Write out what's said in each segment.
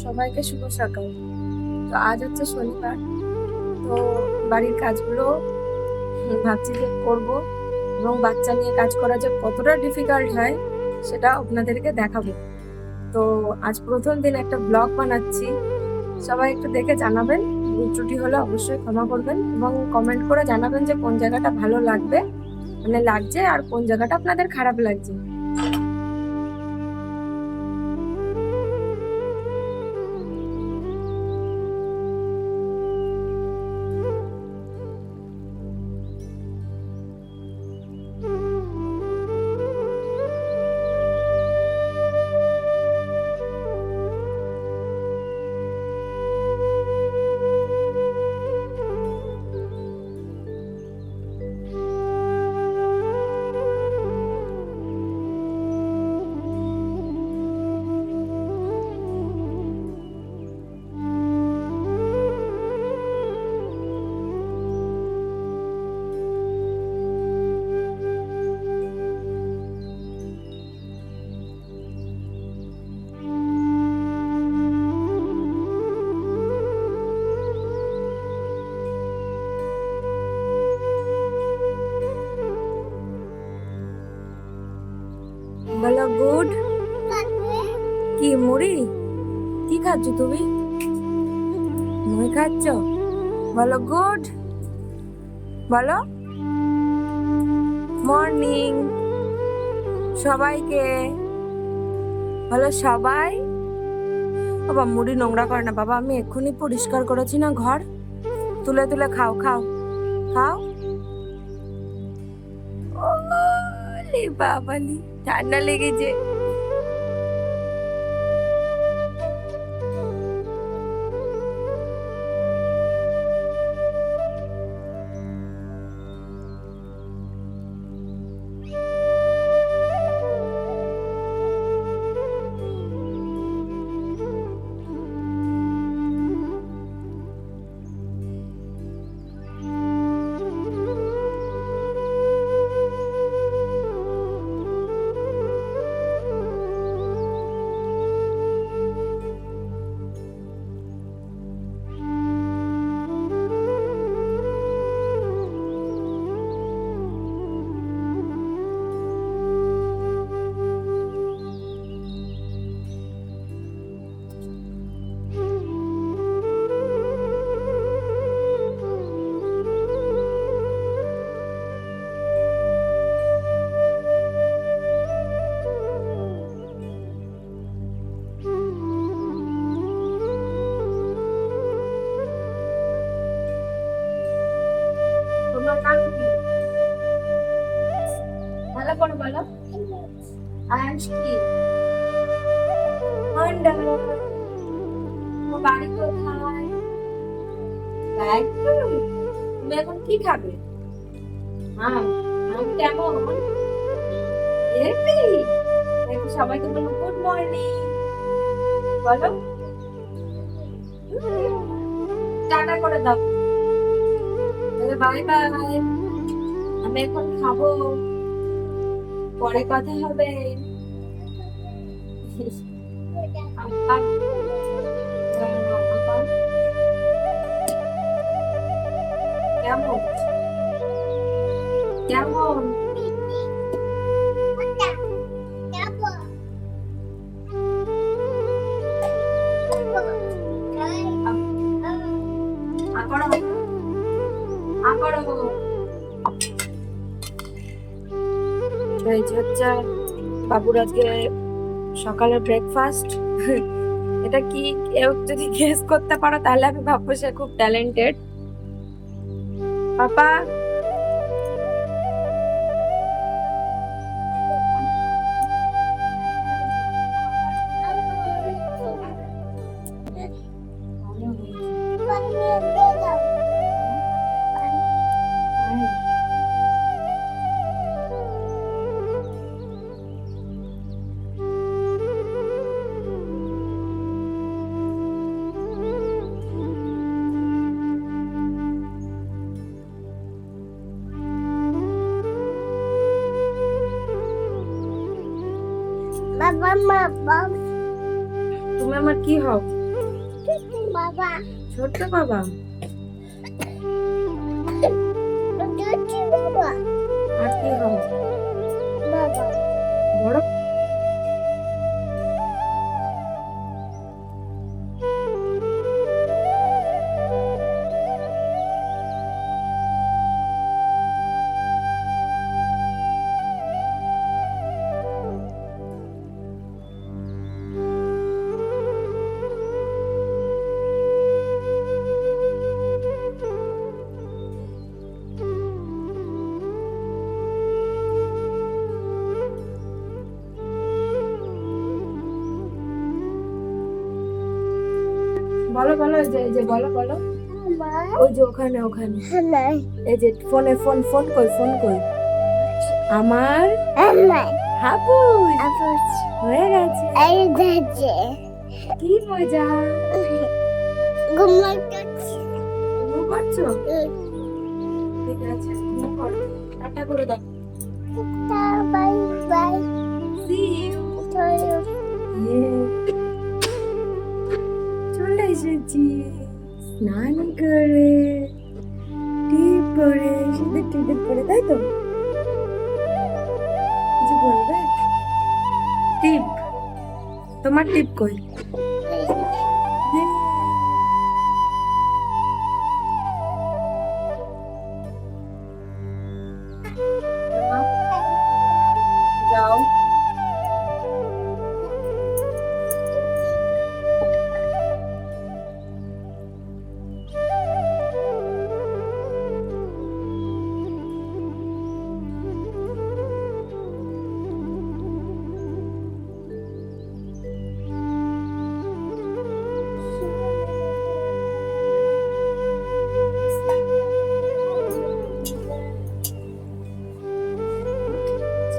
সবাইকে শুভ সকাল। তো আজ হচ্ছে শনিবার। তো বাড়ির কাজগুলো ভাবছি যে করব, এবং বাচ্চা নিয়ে কাজ করা যে কতটা ডিফিকাল্ট হয় সেটা আপনাদেরকে দেখাবো। তো আজ প্রথম দিন একটা ব্লগ বানাচ্ছি, সবাই একটু দেখে জানাবেন। ভুল ত্রুটি হলে অবশ্যই ক্ষমা করবেন এবং কমেন্ট করে জানাবেন যে কোন জায়গাটা ভালো লাগবে, মানে লাগছে, আর কোন জায়গাটা আপনাদের খারাপ লাগছে। বলো গুড। কি মুড়ি? কি খাচ্ছ তুমি? মুড়ি খাচ্ছ? বলো গুড। বলো মর্নিং সবাইকে। বলো সবাই। বাবা মুড়ি নোংরা করে না বাবা, আমি এক্ষুনি পরিষ্কার করেছি না ঘর। তুলে তুলে খাও খাও খাও। ওলে বাবালি, ঠান্ডা লেগেছে। তোমার নাম কি? ভালো করে বলো। আয়াংশ কি? মন্ডল। তোমার বাড়ি কোথায়? একদম। তুমি এখন কি খাবে? আম। আম কেমন? হেভি। দেখো সবাইকে বলো গুড মর্নিং। বলো টাটা করে দাও। Bye bye. আমি এখন খাবো, পরে কথা হবে। আব্বা, আব্বা, কেমন কেমন? আকড়ো আকড়ো। এই যে হচ্ছে বাবুর আজকে সকালের ব্রেকফাস্ট। এটা কি কেউ যদি গেস করতে পারো তাহলে আমি ভাববো সে খুব ট্যালেন্টেড। পাপা, বাবা মা বাবা তুমি আমার কি হও? বাবা ছোট্ট বাবা। বাবা আর কি হবে? বাবা বড়। বলো বলো, এই যে বলো বলো। ওই যে ওখানে ওখানে, এই যে ফোনে ফোন ফোন কই, ফোন কই। আমার হাবুস হয়ে গেছে। কি মজা। ঘুম পাচ্ছো? ঠিক আছে, ঘুম করো। টাটা করে দাও। See you. Yeah. চলে এসেছি স্নান করে, টিপ পরে, সিঁদুর টিপ পরে, তাই তো? কিছু বলবে? টিপ, তোমার টিপ কই? যাও।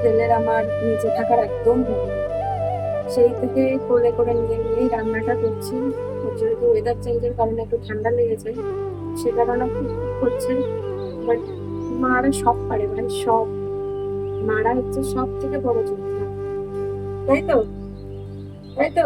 ছেলের আমার নিচে থাকার একদম ভয় নেই। সেই থেকে কোলে করে নিয়ে নিয়েই রান্নাটা করছি। যেহেতু ওয়েদার চেঞ্জের কারণে একটু ঠান্ডা লেগেছে, সে কারণে খুব করছে। বাট মারা সব পারে, মানে সব। মারা হচ্ছে সব থেকে বড় যোদ্ধা, তাই তো? তাই তো?